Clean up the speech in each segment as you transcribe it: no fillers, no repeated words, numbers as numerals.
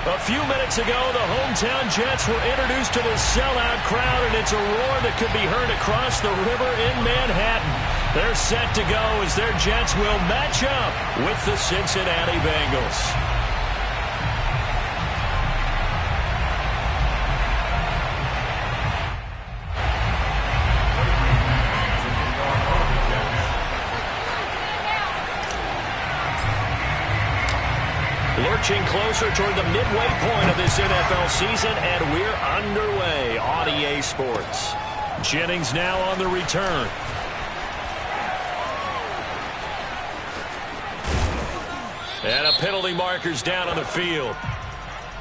A few minutes ago, the hometown Jets were introduced to this sellout crowd, and it's a roar that could be heard across the river in Manhattan. They're set to go as their Jets will match up with the Cincinnati Bengals. Lurching closer toward the midway point of this NFL season, and we're underway on EA Sports. Jennings now on the return. And a penalty marker's down on the field.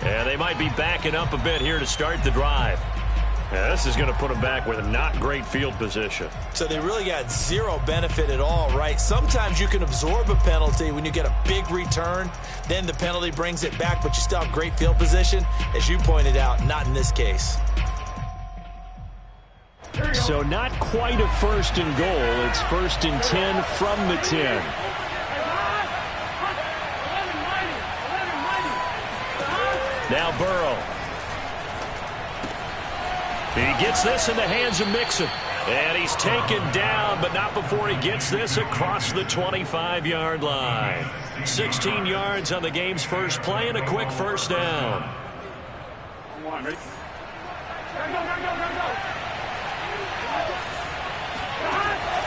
And they might be backing up a bit here to start the drive. Yeah, this is going to put them back with a not great field position. So they really got zero benefit at all, right? Sometimes you can absorb a penalty when you get a big return. Then the penalty brings it back, but you still have great field position. As you pointed out, not in this case. So not quite a first and goal. It's first and 10 from the 10. Now Burrow. He gets this in the hands of Mixon. And he's taken down, but not before he gets this across the 25-yard line. 16 yards on the game's first play and a quick first down.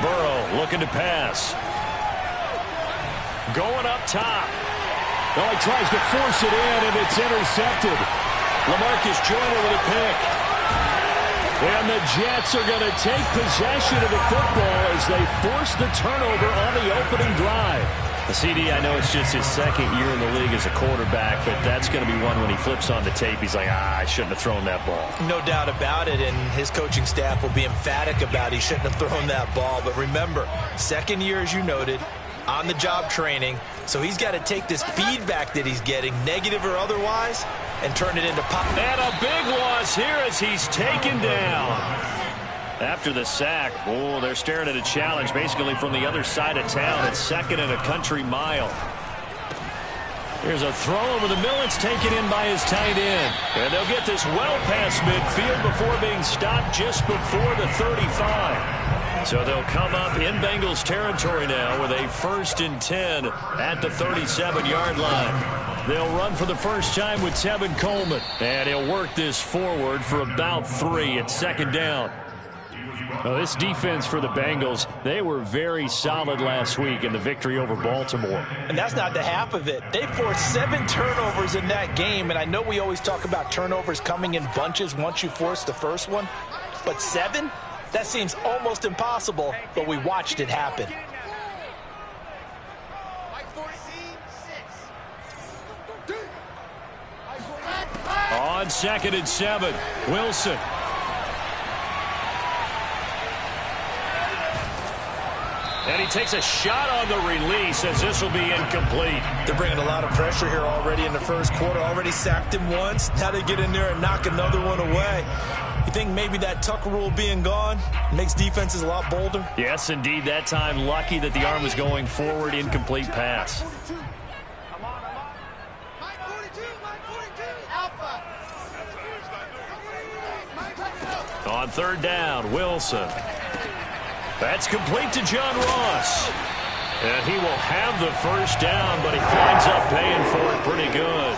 Burrow looking to pass. Going up top. Oh, he tries to force it in, and it's intercepted. LaMarcus Joyner with a pick. And the Jets are going to take possession of the football as they force the turnover on the opening drive. The CD, I know it's just his second year in the league as a quarterback, but that's going to be one when he flips on the tape, he's like, I shouldn't have thrown that ball. No doubt about it, and his coaching staff will be emphatic about he shouldn't have thrown that ball. But remember, second year, as you noted, on-the-job training, so he's got to take this feedback that he's getting, negative or otherwise, and turn it into pop. And a big loss here as he's taken down. After the sack, oh, they're staring at a challenge basically from the other side of town. It's second and a country mile. Here's a throw over the middle. It's taken in by his tight end. And they'll get this well past midfield before being stopped just before the 35. So they'll come up in Bengals territory now with a first and 10 at the 37-yard line. They'll run for the first time with Tevin Coleman. And he'll work this forward for about 3 at second down. Well, this defense for the Bengals, they were very solid last week in the victory over Baltimore. And that's not the half of it. They forced 7 turnovers in that game, and I know we always talk about turnovers coming in bunches once you force the first one, but 7? That seems almost impossible, but we watched it happen. On second and 7, Wilson. And he takes a shot on the release as this will be incomplete. They're bringing a lot of pressure here already in the first quarter. Already sacked him once. Now they get in there and knock another one away. You think maybe that Tucker rule being gone makes defenses a lot bolder? Yes, indeed. That time lucky that the arm was going forward. Incomplete pass. On third down, Wilson. That's complete to John Ross. And he will have the first down, but he winds up paying for it pretty good.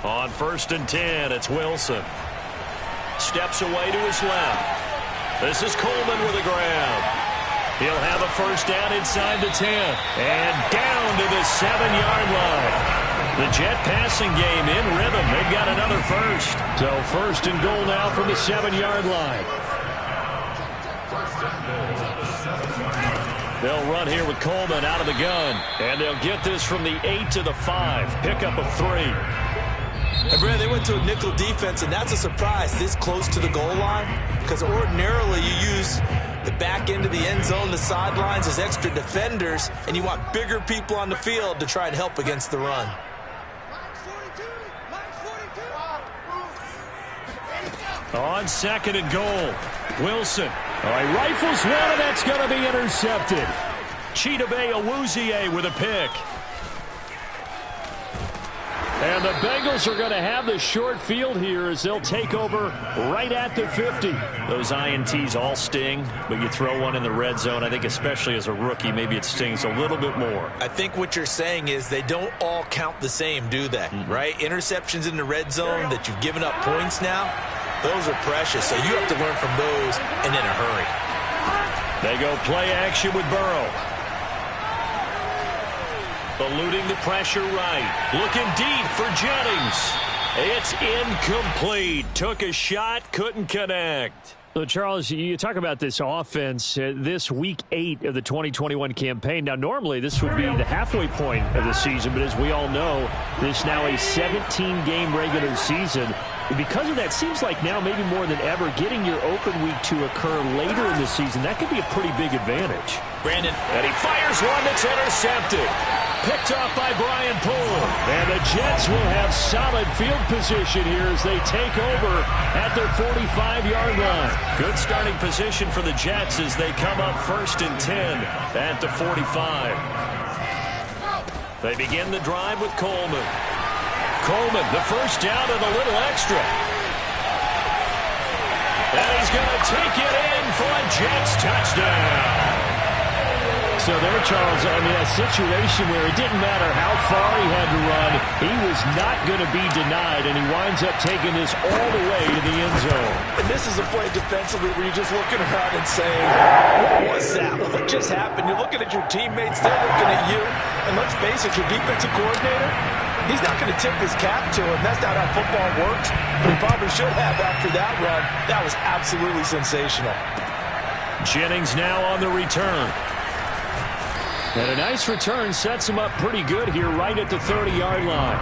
On first and 10, it's Wilson. Steps away to his left. This is Coleman with a grab. He'll have a first down inside the 10. And down to the 7-yard line. The Jet passing game in rhythm. They've got another first. So first and goal now from the 7-yard line. They'll run here with Coleman out of the gun. And they'll get this from the 8 to the 5. Pickup of 3. And Brad, they went to a nickel defense, and that's a surprise this close to the goal line, because ordinarily you use the back end of the end zone, the sidelines, as extra defenders, and you want bigger people on the field to try and help against the run. On 2nd and goal, Wilson. All right, rifles one, and that's going to be intercepted. Chidobe Awuzie with a pick. And the Bengals are going to have the short field here as they'll take over right at the 50. Those INTs all sting, but you throw one in the red zone, I think especially as a rookie, maybe it stings a little bit more. I think what you're saying is they don't all count the same, do they? Right? Interceptions in the red zone that you've given up points now, those are precious, so you have to learn from those and in a hurry. They go play action with Burrow. Eluding the pressure right. Looking deep for Jennings. It's incomplete. Took a shot, couldn't connect. So, Charles, you talk about this offense, this Week 8 of the 2021 campaign. Now, normally this would be the halfway point of the season, but as we all know, this now a 17-game regular season. Because of that, seems like now maybe more than ever, getting your open week to occur later in the season, that could be a pretty big advantage. Brandon. And he fires one that's intercepted. Picked off by Brian Poole. And the Jets will have solid field position here as they take over at their 45-yard line. Good starting position for the Jets as they come up 1st and 10 at the 45. They begin the drive with Coleman. Coleman, the first down and a little extra. And he's going to take it in for a Jets touchdown. So there, Charles, I mean, a situation where it didn't matter how far he had to run, he was not going to be denied, and he winds up taking this all the way to the end zone. And this is a play defensively where you're just looking around and saying, what was that? What just happened? You're looking at your teammates, they're looking at you. And let's face it, your defensive coordinator, he's not going to tip his cap to him. That's not how football works. He probably should have after that run. That was absolutely sensational. Jennings now on the return. And a nice return sets him up pretty good here right at the 30-yard line.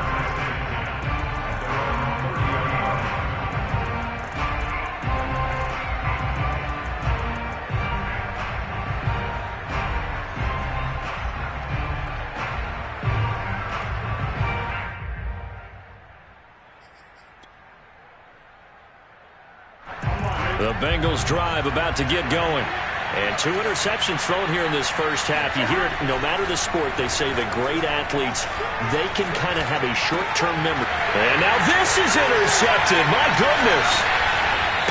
The Bengals drive about to get going. And 2 interceptions thrown here in this first half. You hear it, no matter the sport, they say the great athletes, they can kind of have a short-term memory. And now this is intercepted. My goodness.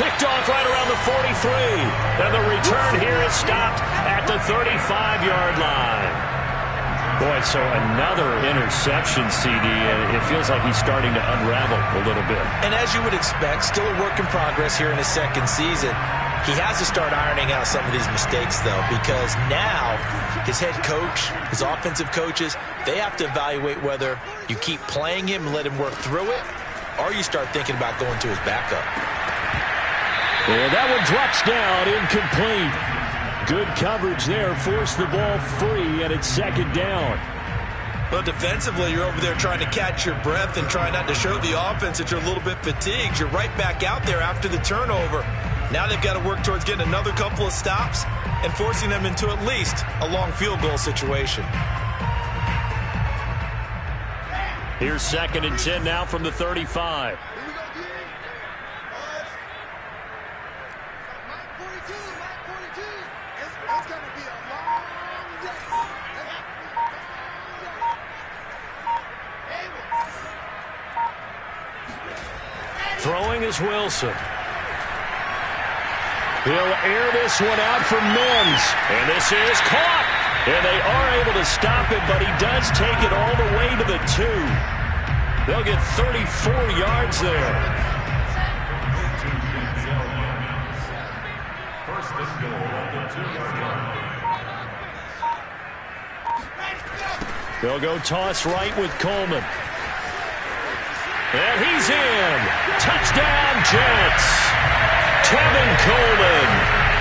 Picked off right around the 43. And the return here is stopped at the 35-yard line. Boy, so another interception, CD, and it feels like he's starting to unravel a little bit. And as you would expect, still a work in progress here in his second season. He has to start ironing out some of these mistakes, though, because now his head coach, his offensive coaches, they have to evaluate whether you keep playing him and let him work through it, or you start thinking about going to his backup. And that one drops down, incomplete. Good coverage there, forced the ball free, and it's 2nd down. Well, defensively, you're over there trying to catch your breath and try not to show the offense that you're a little bit fatigued. You're right back out there after the turnover. Now they've got to work towards getting another couple of stops and forcing them into at least a long field goal situation. Here's 2nd and 10 now from the 35. Throwing is Wilson. He'll air this one out for Mims. And this is caught. And they are able to stop it, but he does take it all the way to the 2. They'll get 34 yards there. They'll go toss right with Coleman. And he's in. Touchdown, Jets. Tevin Coleman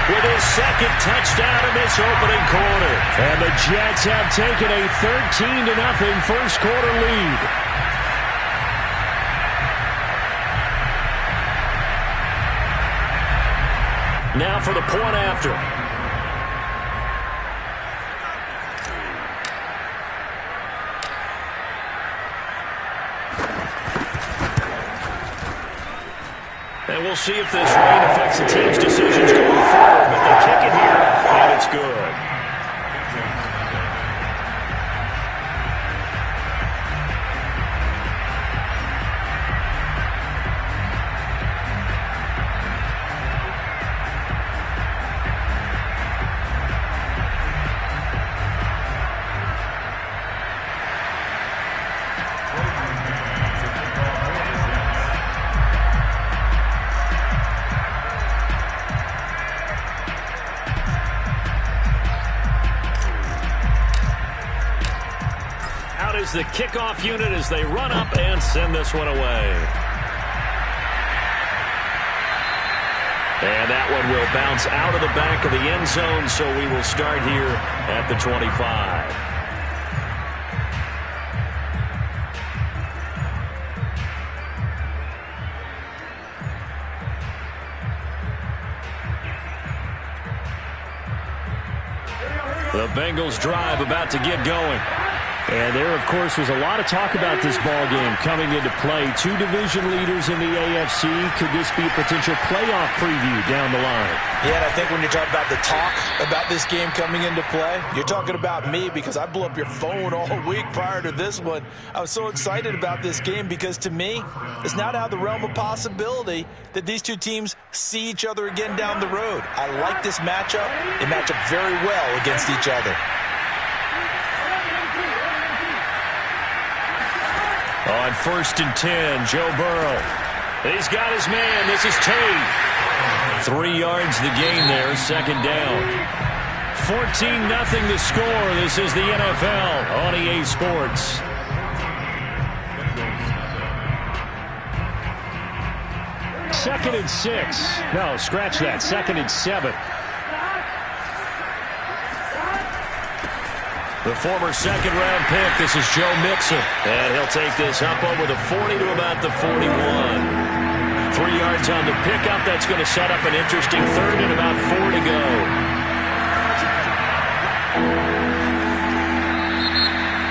with his 2nd touchdown in this opening quarter. And the Jets have taken a 13-0 first quarter lead. Now for the point after. And we'll see if this rain affects the team's decisions going forward, but they kick it here, and it's good. Is the kickoff unit as they run up and send this one away. And that one will bounce out of the back of the end zone, so we will start here at the 25. The Bengals drive about to get going. And there, of course, was a lot of talk about this ball game coming into play. Two division leaders in the AFC. Could this be a potential playoff preview down the line? Yeah, and I think when you talk about the talk about this game coming into play, you're talking about me because I blew up your phone all week prior to this one. I was so excited about this game because, to me, it's not out of the realm of possibility that these two teams see each other again down the road. I like this matchup. They match up very well against each other. On 1st and 10, Joe Burrow. He's got his man. This is Tate. 3 yards the gain there, second down. 14-0 the score. This is the NFL on EA Sports. Second and 6. No, scratch that. 2nd and 7. The former second-round pick, this is Joe Mixon. And he'll take this up over the 40 to about the 41. 3 yards on the pickup. That's going to set up an interesting third and about 4 to go.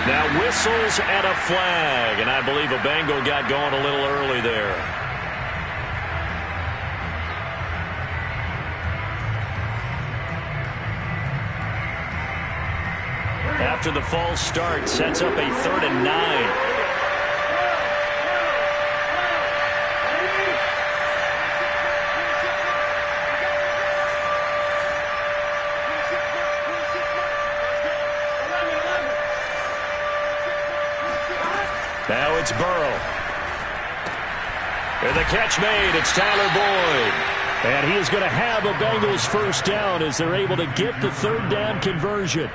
Now whistles and a flag. And I believe a Bengal got going a little early there. After the false start, sets up a 3rd and 9. Now it's Burrow. And the catch made. It's Tyler Boyd. And he is going to have a Bengals first down as they're able to get the 3rd down conversion.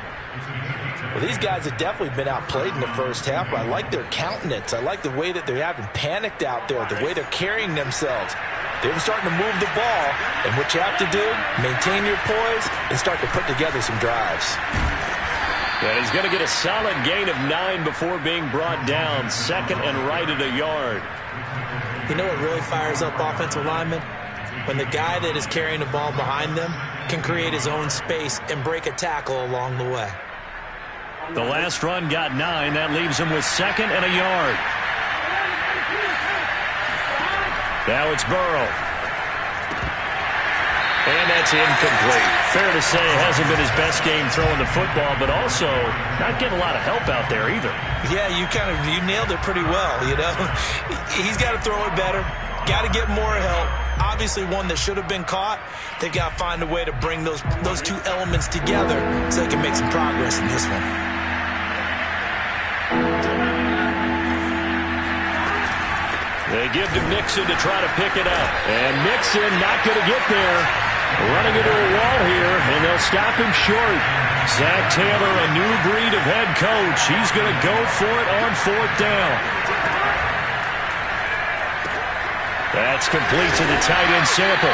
Well, these guys have definitely been outplayed in the first half. I like their countenance. I like the way that they haven't panicked out there, the way they're carrying themselves. They're starting to move the ball, and what you have to do, maintain your poise and start to put together some drives. And he's going to get a solid gain of 9 before being brought down, 2nd and right at a yard. You know what really fires up offensive linemen? When the guy that is carrying the ball behind them can create his own space and break a tackle along the way. The last run got 9. That leaves him with 2nd and a yard. Now it's Burrow. And that's incomplete. Fair to say it hasn't been his best game throwing the football, but also not getting a lot of help out there either. Yeah, you nailed it pretty well, you know. He's got to throw it better. Got to get more help. Obviously one that should have been caught. They've got to find a way to bring those two elements together so they can make some progress in this one. They give to Mixon to try to pick it up. And Mixon not going to get there. Running into a wall here, and they'll stop him short. Zach Taylor, a new breed of head coach. He's going to go for it on 4th down. That's complete to the tight end Sample.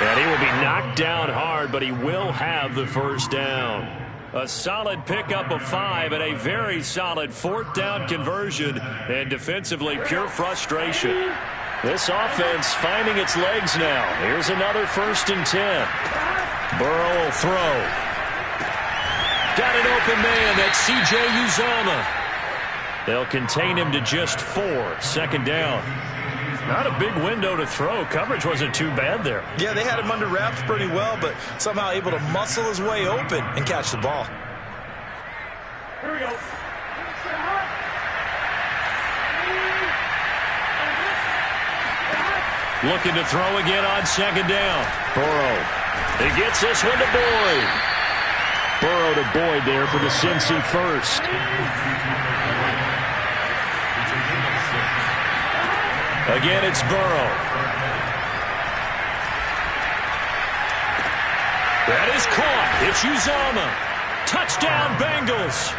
And he will be knocked down hard, but he will have the first down. A solid pickup of 5 and a very solid 4th down conversion. And defensively, pure frustration. This offense finding its legs now. Here's another 1st and 10. Burrow will throw. Got an open man. That's C.J. Uzomah. They'll contain him to just 4. 2nd down. Not a big window to throw. Coverage wasn't too bad there. Yeah, they had him under wraps pretty well, but somehow able to muscle his way open and catch the ball. Here we go. Looking to throw again on second down. Burrow. He gets this one to Boyd. Burrow to Boyd there for the Cincy first. Again, it's Burrow. That is caught. It's Uzomah. Touchdown, Bengals.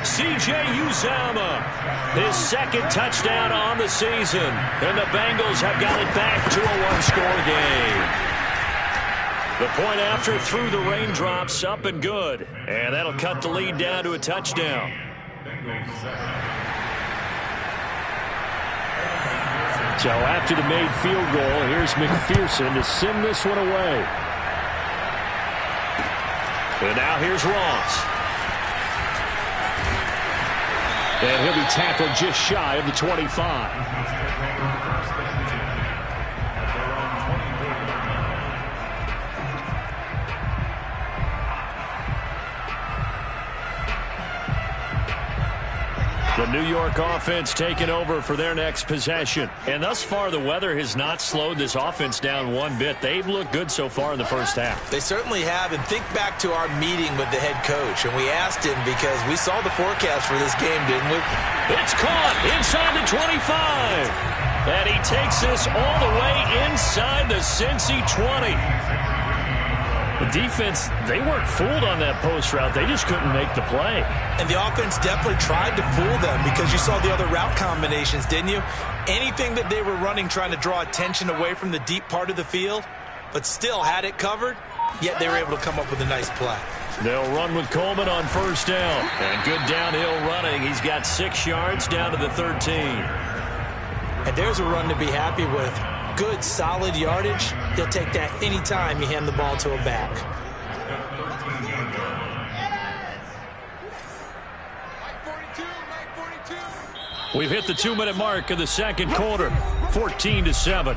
C.J. Uzomah, his second touchdown on the season. And the Bengals have got it back to a one-score game. The point after through the raindrops, up and good. And that'll cut the lead down to a touchdown. So after the made field goal, here's McPherson to send this one away. And now here's Ross. And he'll be tackled just shy of the 25. The New York offense taking over for their next possession. And thus far, the weather has not slowed this offense down one bit. They've looked good so far in the first half. They certainly have. And think back to our meeting with the head coach. And we asked him because we saw the forecast for this game, didn't we? It's caught inside the 25. And he takes this all the way inside the Cincy 20. The defense, they weren't fooled on that post route. They just couldn't make the play. And the offense definitely tried to fool them because you saw the other route combinations, didn't you? Anything that they were running trying to draw attention away from the deep part of the field, but still had it covered, yet they were able to come up with a nice play. They'll run with Coleman on first down. And good downhill running. He's got 6 yards down to the 13. And there's a run to be happy with. Good, solid yardage. He'll take that anytime you hand the ball to a back. We've hit the 2-minute mark of the second quarter. 14-7.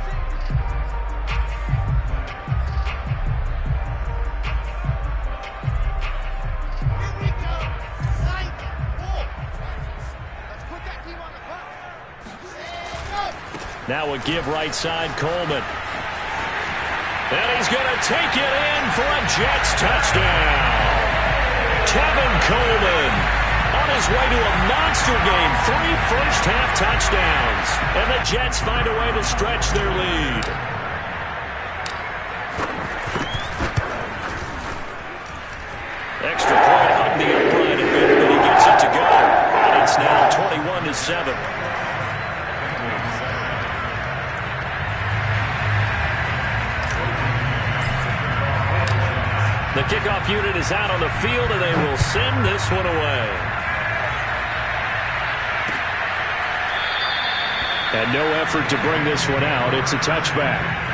Now a give right side, Coleman. And he's going to take it in for a Jets touchdown. Tevin Coleman on his way to a monster game. 3 first-half touchdowns. And the Jets find a way to stretch their lead. Extra point hung the upright a bit, but he gets it to go. And it's now 21-7. The kickoff unit is out on the field, and they will send this one away. And no effort to bring this one out. It's a touchback.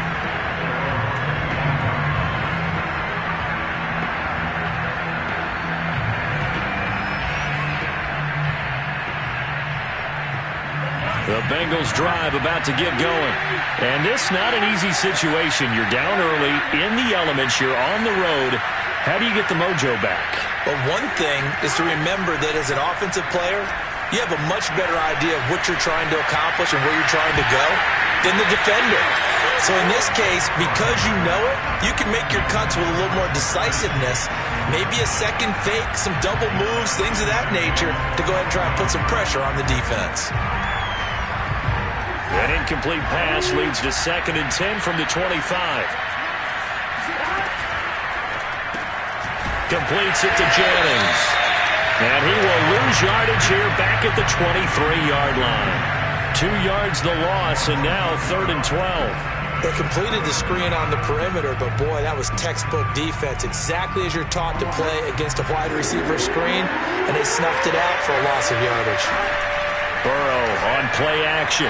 The Bengals drive about to get going. And this not an easy situation. You're down early, in the elements, you're on the road. How do you get the mojo back? Well, one thing is to remember that as an offensive player, you have a much better idea of what you're trying to accomplish and where you're trying to go than the defender. So in this case, because you know it, you can make your cuts with a little more decisiveness, maybe a second fake, some double moves, things of that nature, to go ahead and try and put some pressure on the defense. An incomplete pass leads to 2nd and 10 from the 25. Completes it to Jennings. And he will lose yardage here back at the 23-yard line. 2 yards the loss, and now 3rd and 12. They completed the screen on the perimeter, but boy, that was textbook defense. Exactly as you're taught to play against a wide receiver screen, and they snuffed it out for a loss of yardage. Burrow on play action.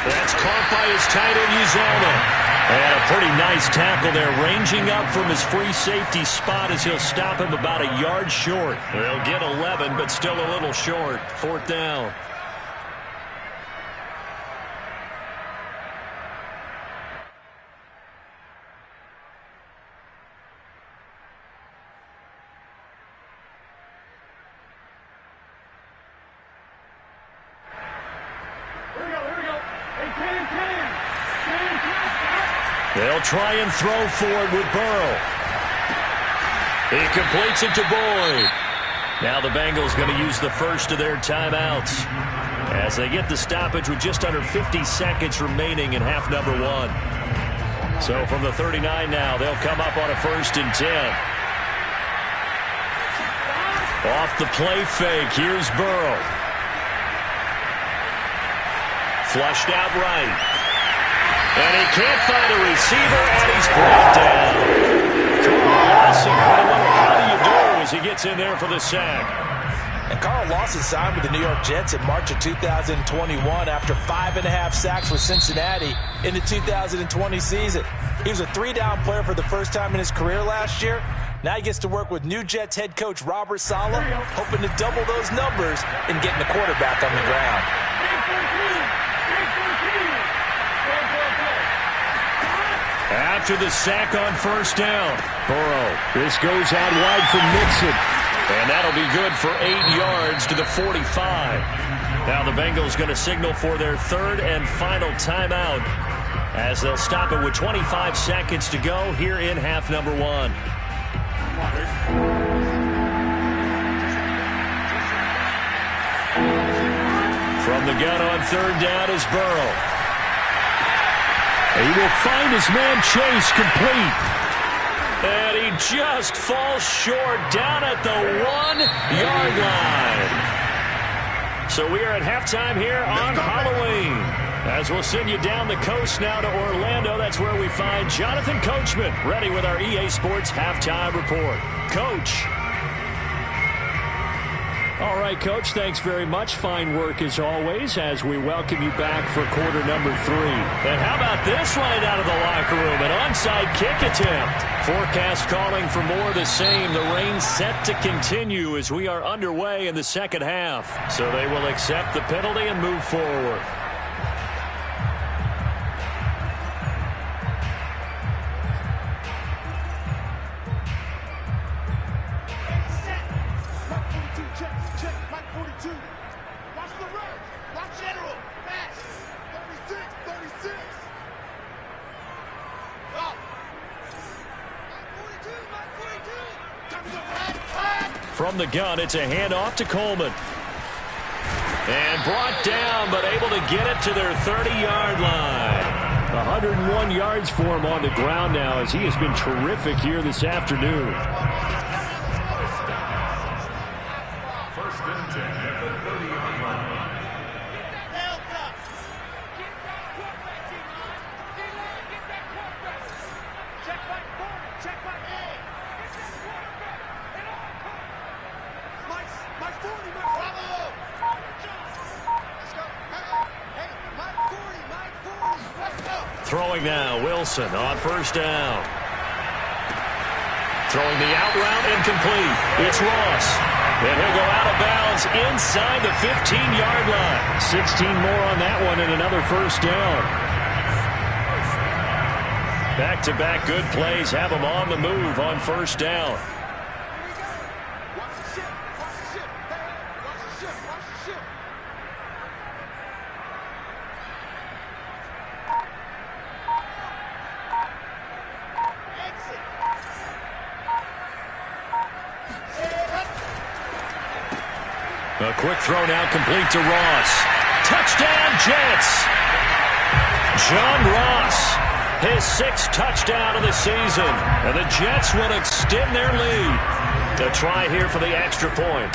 That's caught by his tight end, Uzomah. And a pretty nice tackle there, ranging up from his free safety spot as he'll stop him about a yard short. They'll get 11, but still a little short. 4th down. They'll try and throw for it with Burrow. He completes it to Boyd. Now the Bengals going to use the first of their timeouts as they get the stoppage with just under 50 seconds remaining in half number 1. So from the 39 now, they'll come up on a 1st and 10. Off the play fake, here's Burrow. Flushed out right. And he can't find a receiver, and he's brought down. Carl Lawson with a little how do you do as he gets in there for the sack. And Carl Lawson signed with the New York Jets in March of 2021 after 5.5 sacks with Cincinnati in the 2020 season. He was a 3-down player for the first time in his career last year. Now he gets to work with new Jets head coach Robert Saleh, hoping to double those numbers and getting the quarterback on the ground. After the sack on 1st down, Burrow. This goes out wide for Mixon. And that'll be good for 8 yards to the 45. Now the Bengals going to signal for their 3rd and final timeout as they'll stop it with 25 seconds to go here in half number 1. From the gun on 3rd down is Burrow. He will find his man Chase complete. And he just falls short down at the 1-yard line. So we are at halftime here on Halloween. As we'll send you down the coast now to Orlando. That's where we find Jonathan Coachman ready with our EA Sports Halftime Report. Coach. All right, Coach, thanks very much. Fine work as always as we welcome you back for quarter number 3. And how about this right out of the locker room? An onside kick attempt. Forecast calling for more of the same. The rain set to continue as we are underway in the second half. So they will accept the penalty and move forward. From the gun, it's a handoff to Coleman. And brought down, but able to get it to their 30-yard line. 101 yards for him on the ground now as he has been terrific here this afternoon. First and 10 at the 30-yard line. Throwing now, Wilson on 1st down. Throwing the out route incomplete. It's Ross. And he'll go out of bounds inside the 15-yard line. 16 more on that one and another 1st down. Back-to-back good plays have him on the move on 1st down. A quick throw now complete to Ross. Touchdown, Jets! John Ross, his 6th touchdown of the season. And the Jets will extend their lead. To try here for the extra point.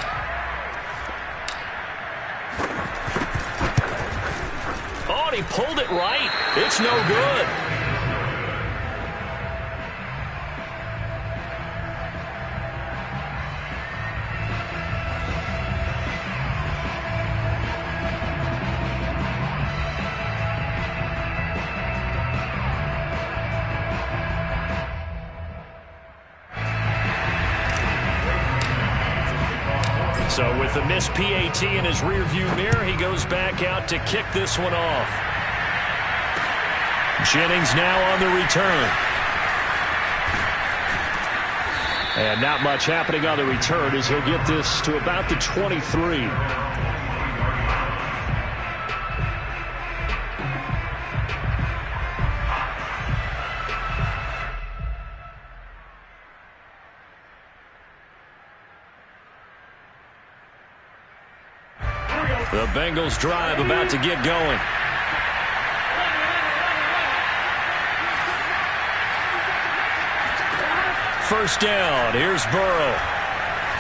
Oh, and he pulled it right. It's no good. So with the missed PAT in his rearview mirror, he goes back out to kick this one off. Jennings now on the return. And not much happening on the return as he'll get this to about the 23. The Bengals drive about to get going. First down. Here's Burrow.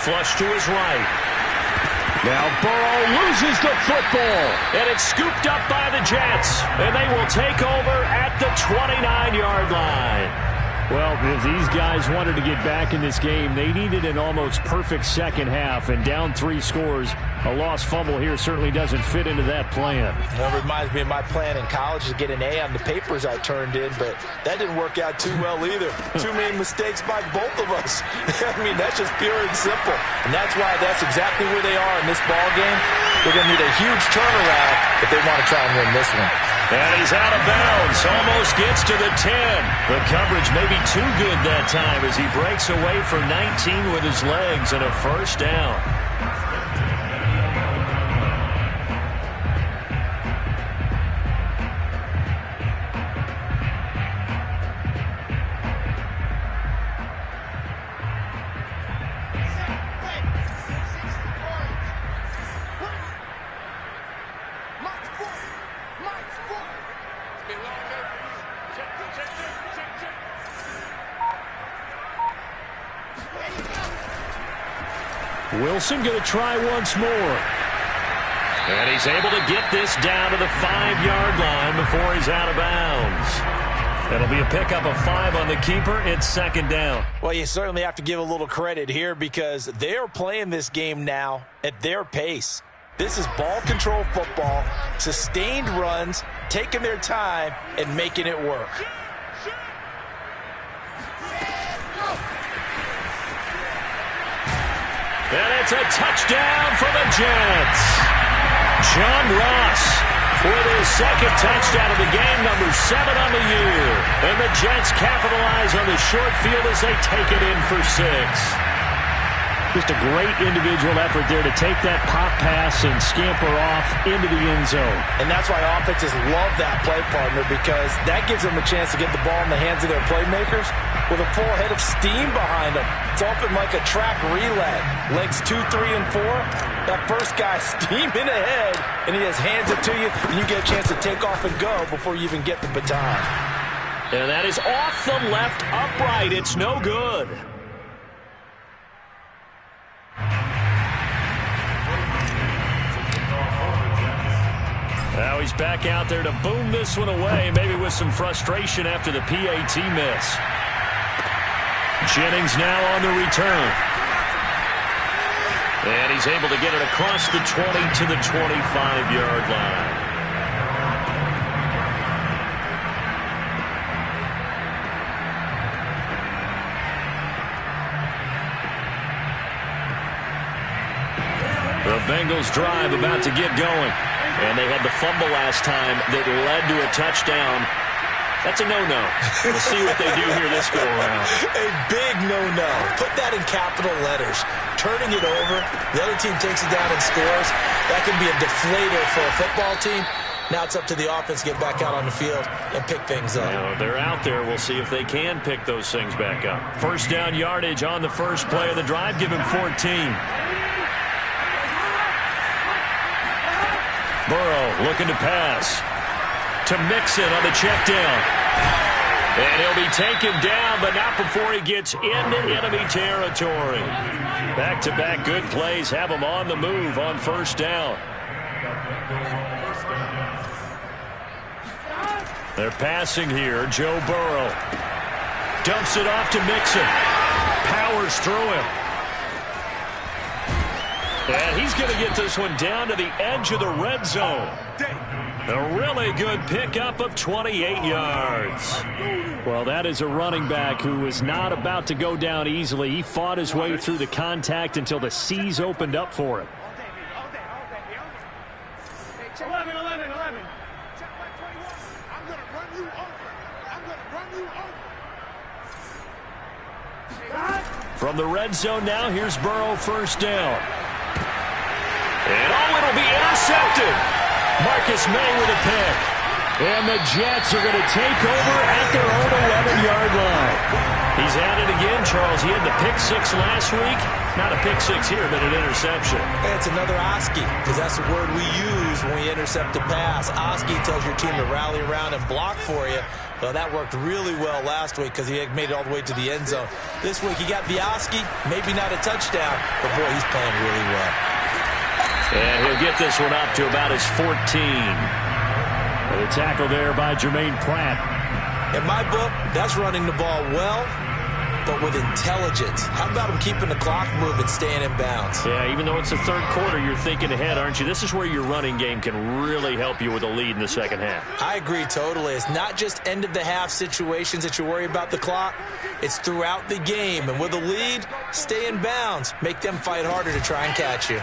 Flush to his right. Now Burrow loses the football. And it's scooped up by the Jets. And they will take over at the 29-yard line. Well, if these guys wanted to get back in this game, they needed an almost perfect second half. And down 3 scores, a lost fumble here certainly doesn't fit into that plan. Well, it reminds me of my plan in college to get an A on the papers I turned in, but that didn't work out too well either. Too many mistakes by both of us. I mean, that's just pure and simple. And that's why that's exactly where they are in this ball game. They're going to need a huge turnaround if they want to try and win this one. And he's out of bounds. Almost gets to the 10. The coverage may be too good that time as he breaks away for 19 with his legs and a first down. Wilson going to try once more. And he's able to get this down to the 5-yard line before he's out of bounds. It'll be a pickup of 5 on the keeper. It's second down. Well, you certainly have to give a little credit here because they're playing this game now at their pace. This is ball control football, sustained runs, taking their time, and making it work. And it's a touchdown for the Jets. John Ross with his second touchdown of the game, number 7 on the year. And the Jets capitalize on the short field as they take it in for 6. Just a great individual effort there to take that pop pass and scamper off into the end zone. And that's why offenses love that play partner, because that gives them a chance to get the ball in the hands of their playmakers with a full head of steam behind them. It's often like a track relay. Legs 2, 3, and 4. That first guy steaming ahead, and he just hands it to you, and you get a chance to take off and go before you even get the baton. And that is off the left upright. It's no good. Now he's back out there to boom this one away, maybe with some frustration after the PAT miss. Jennings now on the return. And he's able to get it across the 20 to the 25-yard line. The Bengals drive about to get going. And they had the fumble last time that led to a touchdown. That's a no-no. We'll see what they do here this go-around. A big no-no. Put that in capital letters. Turning it over, the other team takes it down and scores. That can be a deflator for a football team. Now it's up to the offense to get back out on the field and pick things up. You know, they're out there. We'll see if they can pick those things back up. First down yardage on the first play of the drive. Give him 14. Burrow looking to pass to Mixon on the check down. And he'll be taken down, but not before he gets into enemy territory. Back-to-back good plays have him on the move on first down. They're passing here. Joe Burrow dumps it off to Mixon. Powers through him. And he's going to get this one down to the edge of the red zone. A really good pickup of 28 yards. Well, that is a running back who was not about to go down easily. He fought his way through the contact until the seas opened up for him. 11. Check my 21. I'm going to run you over. From the red zone now, here's Burrow first down. And it'll be intercepted. Marcus May with a pick. And the Jets are going to take over at their own 11-yard line. He's at it again, Charles. He had the pick six last week. Not a pick six here, but an interception. It's another Oski, because that's the word we use when we intercept a pass. Oski tells your team to rally around and block for you. Well, that worked really well last week because he had made it all the way to the end zone. This week he got the Oski, maybe not a touchdown, but boy, he's playing really well. And he'll get this one up to about his 14. And a tackle there by Jermaine Pratt. In my book, that's running the ball well, but with intelligence. How about him keeping the clock moving, staying in bounds? Yeah, even though it's the third quarter, you're thinking ahead, aren't you? This is where your running game can really help you with a lead in the second half. I agree totally. It's not just end-of-the-half situations that you worry about the clock. It's throughout the game. And with a lead, stay in bounds. Make them fight harder to try and catch you.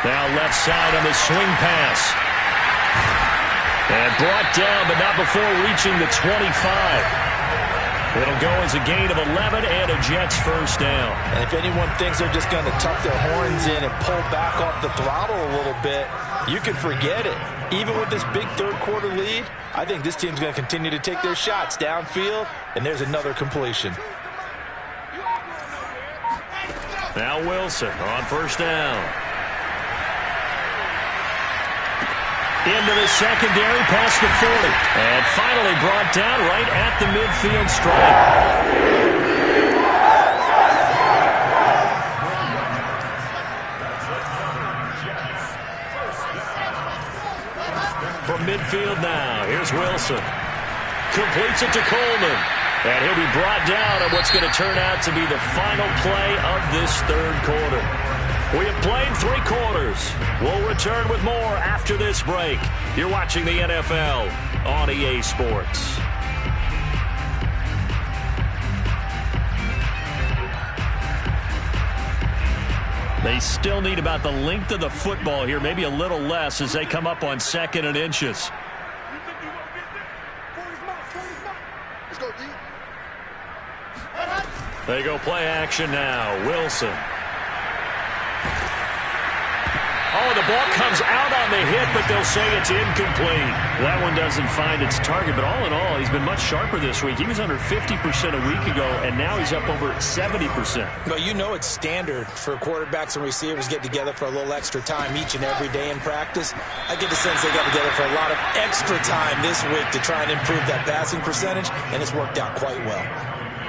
Now left side on the swing pass. And brought down, but not before reaching the 25. It'll go as a gain of 11 and a Jets first down. And if anyone thinks they're just going to tuck their horns in and pull back off the throttle a little bit, you can forget it. Even with this big third quarter lead, I think this team's going to continue to take their shots downfield, and there's another completion. Now Wilson on first down. Into the secondary, past the 40. And finally brought down right at the midfield stripe. From midfield now, here's Wilson. Completes it to Coleman. And he'll be brought down on what's going to turn out to be the final play of this third quarter. We have played 3 quarters. We'll return with more after this break. You're watching the NFL on EA Sports. They still need about the length of the football here, maybe a little less as they come up on 2nd and inches. They go play action now. Wilson. Oh, the ball comes out on the hit, but they'll say it's incomplete. That one doesn't find its target, but all in all, he's been much sharper this week. He was under 50% a week ago, and now he's up over 70%. Well, you know it's standard for quarterbacks and receivers get together for a little extra time each and every day in practice. I get the sense they got together for a lot of extra time this week to try and improve that passing percentage, and it's worked out quite well.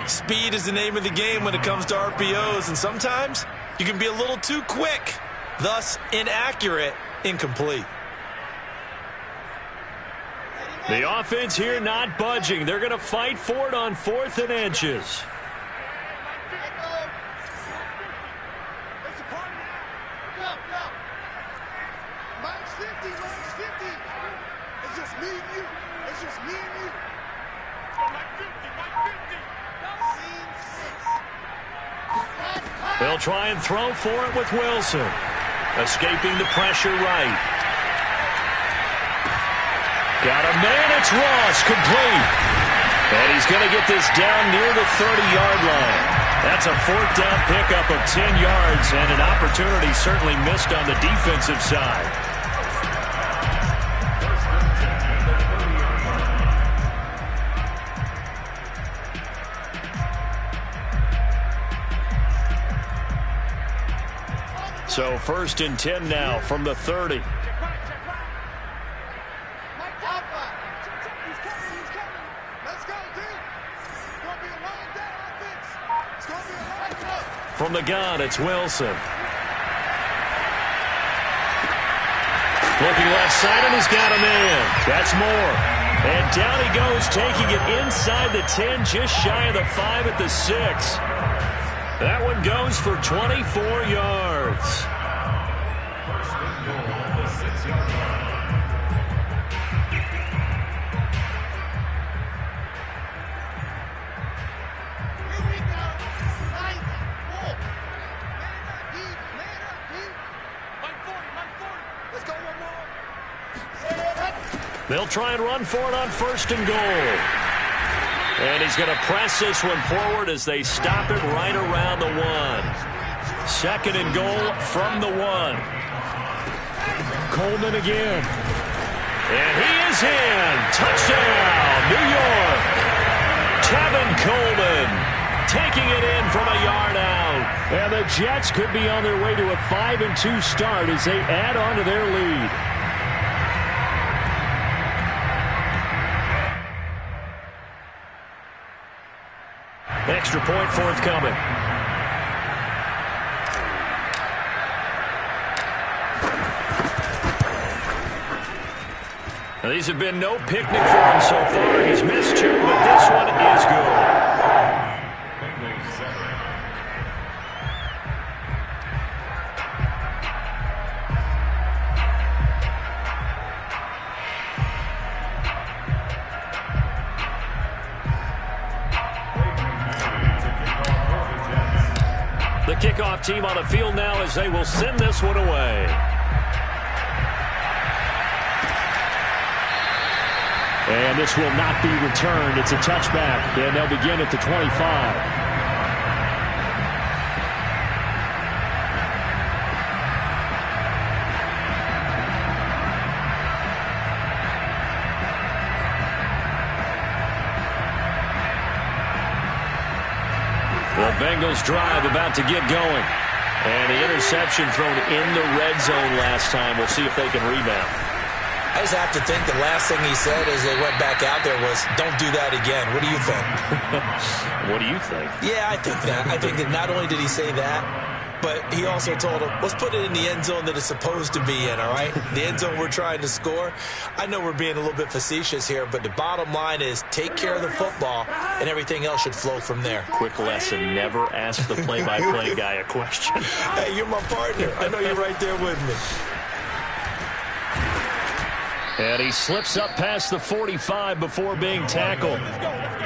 Speed is the name of the game when it comes to RPOs, and sometimes you can be a little too quick. Thus, inaccurate, incomplete. The offense here not budging. They're going to fight for it on 4th and inches. It's just me and you. It's just me and you. They'll try and throw for it with Wilson. Escaping the pressure right. Got a man, it's Ross, complete. And he's going to get this down near the 30-yard line. That's a 4th down pickup of 10 yards and an opportunity certainly missed on the defensive side. So 1st and 10 now from the 30. From the gun, it's Wilson. Looking left side, and he's got a man. That's Moore. And down he goes, taking it inside the 10, just shy of the 5 at the 6. That one goes for 24 yards. They'll try and run for it on 1st and goal. And he's going to press this one forward as they stop it right around the 1. 2nd and goal from the 1. Coleman again. And he is is in. Touchdown, New York. Tevin Coleman taking it in from a yard out. And the Jets could be on their way to a 5-2 start as they add on to their lead. Extra point forthcoming. Now, these have been no picnic for him so far. He's missed 2, but this one is good. The kickoff team on the field now as they will send this one away. And this will not be returned. It's a touchback, and they'll begin at the 25. The Bengals drive about to get going. And the interception thrown in the red zone last time. We'll see if they can rebound. I just have to think the last thing he said as they went back out there was, don't do that again. What do you think? What do you think? Yeah, I think that. I think that not only did he say that, but he also told him, let's put it in the end zone that it's supposed to be in, all right? The end zone we're trying to score. I know we're being a little bit facetious here, but the bottom line is take care of the football, and everything else should flow from there. Quick lesson, never ask the play-by-play guy a question. Hey, you're my partner. I know you're right there with me. And he slips up past the 45 before being tackled.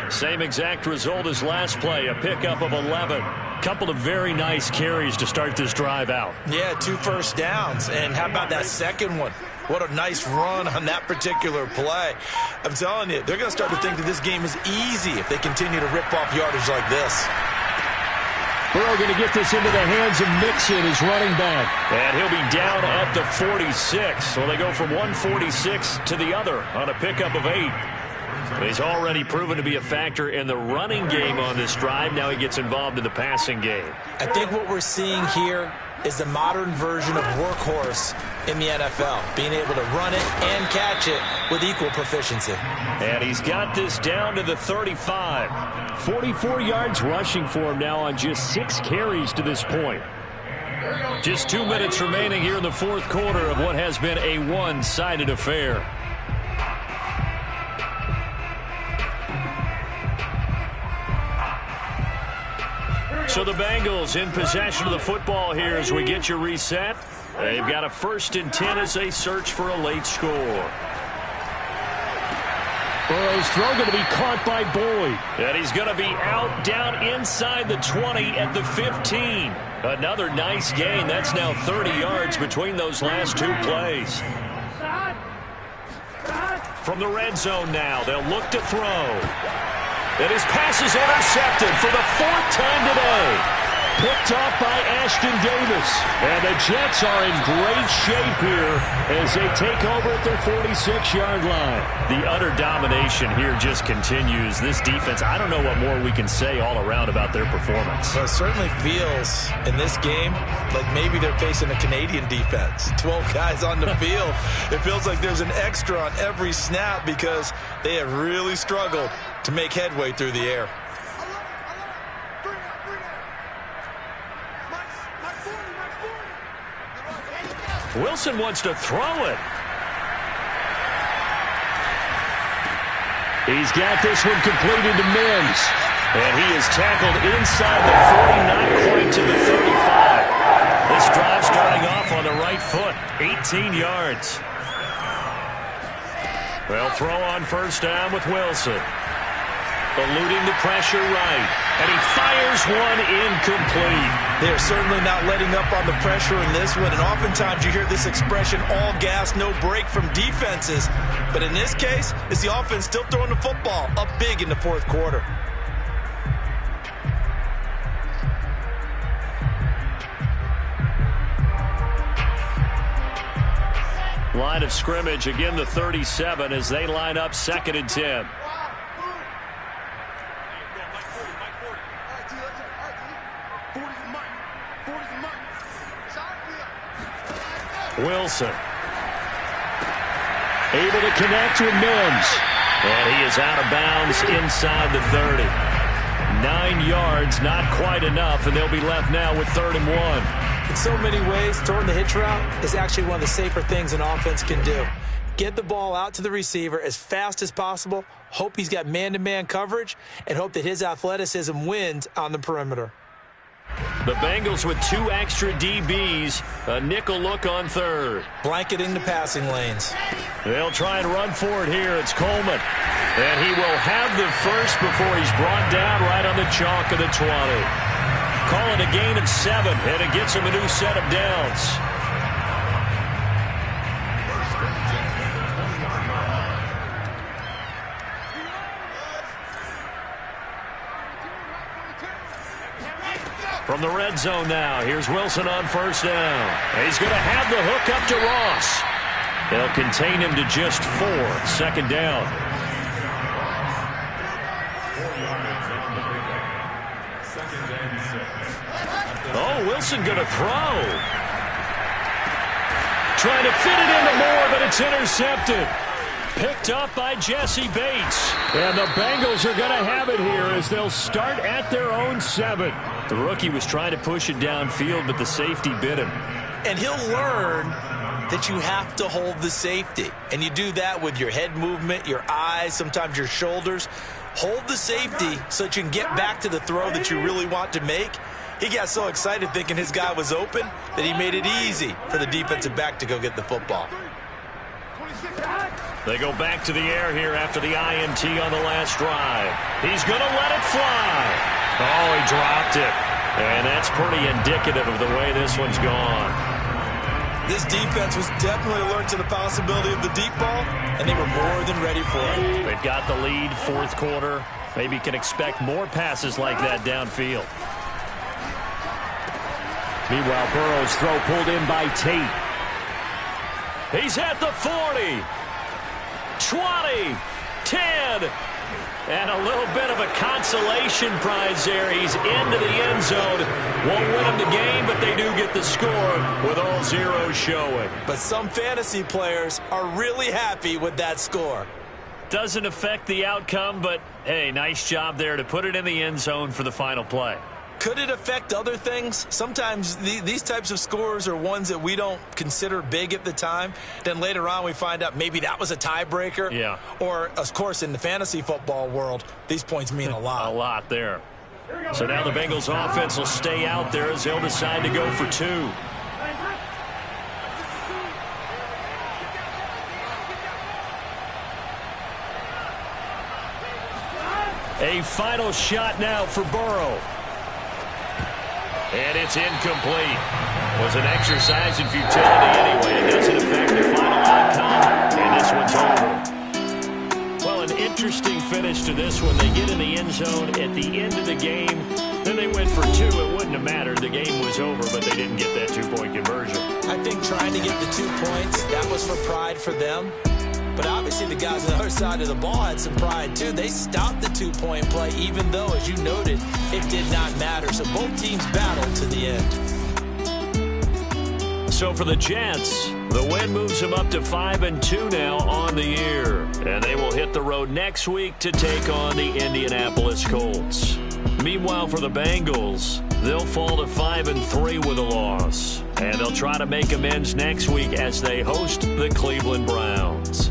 Same exact result as last play, a pickup of 11. Couple of very nice carries to start this drive out. Yeah, 2 first downs. And how about that second one? What a nice run on that particular play. I'm telling you, they're going to start to think that this game is easy if they continue to rip off yardage like this. Burrow going to get this into the hands of Mixon, his running back. And he'll be down at the 46. So they go from 146 to the other on a pickup of 8. He's already proven to be a factor in the running game on this drive. Now he gets involved in the passing game. I think what we're seeing here is the modern version of workhorse in the NFL, being able to run it and catch it with equal proficiency. And he's got this down to the 35. 44 yards rushing for him now on just 6 carries to this point. Just 2 minutes remaining here in the fourth quarter of what has been a one-sided affair. So the Bengals in possession of the football here as we get your reset. They've got a 1st and 10 as they search for a late score. Burrow's throw going to be caught by Boyd. And he's going to be out down inside the 20 at the 15. Another nice gain. That's now 30 yards between those last 2 plays. From the red zone now, they'll look to throw. And his pass is intercepted for the 4th time today. Picked off by Ashton Davis. And the Jets are in great shape here as they take over at their 46-yard line. The utter domination here just continues. This defense, I don't know what more we can say all around about their performance. Well, it certainly feels in this game like maybe they're facing a Canadian defense. 12 guys on the field. It feels like there's an extra on every snap because they have really struggled to make headway through the air. Wilson wants to throw it. He's got this one completed to Mims. And he is tackled inside the 40, not quite to the 35. This drive starting off on the right foot, 18 yards. They'll throw on 1st down with Wilson. Eluding the pressure right. And he fires one incomplete. They're certainly not letting up on the pressure in this one. And oftentimes you hear this expression, all gas, no break from defenses. But in this case, it's the offense still throwing the football up big in the 4th quarter. line of scrimmage. Again, the 37 as they line up 2nd and 10. Wilson. Able to connect with Mims. And he is out of bounds inside the 30. 9 yards, not quite enough, and they'll be left now with 3rd and 1. In so many ways, throwing the hitch route is actually one of the safer things an offense can do. Get the ball out to the receiver as fast as possible, hope he's got man-to-man coverage, and hope that his athleticism wins on the perimeter. The Bengals with 2 extra DBs, a nickel look on 3rd. Blanketing the passing lanes. They'll try and run for it here. It's Coleman. And he will have the first before he's brought down right on the chalk of the 20. Call it a gain of 7, and it gets him a new set of downs. From the red zone now, here's Wilson on 1st down. He's going to have the hook up to Ross. They'll contain him to just 4. 2nd down. Oh, Wilson going to throw. Trying to fit it into Moore, but it's intercepted. Picked up by Jesse Bates. And the Bengals are going to have it here as they'll start at their own 7. The rookie was trying to push it downfield, but the safety bit him. And he'll learn that you have to hold the safety. And you do that with your head movement, your eyes, sometimes your shoulders. Hold the safety so that you can get back to the throw that you really want to make. He got so excited thinking his guy was open that he made it easy for the defensive back to go get the football. They go back to the air here after the INT on the last drive. He's going to let it fly. Oh, he dropped it. And that's pretty indicative of the way this one's gone. This defense was definitely alert to the possibility of the deep ball, and they were more than ready for it. They've got the lead, 4th quarter. Maybe can expect more passes like that downfield. Meanwhile, Burrow's throw pulled in by Tate. He's at the 40. 20. 10. And a little bit of a consolation prize there. He's into the end zone. Won't win them the game, but they do get the score with all zeros showing. But some fantasy players are really happy with that score. Doesn't affect the outcome, but, hey, nice job there to put it in the end zone for the final play. Could it affect other things? Sometimes these types of scores are ones that we don't consider big at the time. Then later on we find out maybe that was a tiebreaker. Yeah. Or, of course, in the fantasy football world, these points mean a lot. A lot there. So now the Bengals offense will stay out there as they'll decide to go for 2. A final shot now for Burrow. And it's incomplete. Was an exercise in futility anyway. It doesn't affect the final outcome, and this one's over. Well, an interesting finish to this one. They get in the end zone at the end of the game. Then they went for 2. It wouldn't have mattered. The game was over, but they didn't get that 2-point conversion. I think trying to get the 2 points, that was for pride for them. But obviously the guys on the other side of the ball had some pride too. They stopped the 2-point play even though, as you noted, it did not matter. So both teams battled to the end. So for the Jets, the win moves them up to 5-2 now on the year. And they will hit the road next week to take on the Indianapolis Colts. Meanwhile, for the Bengals, they'll fall to 5-3 with a loss. And they'll try to make amends next week as they host the Cleveland Browns.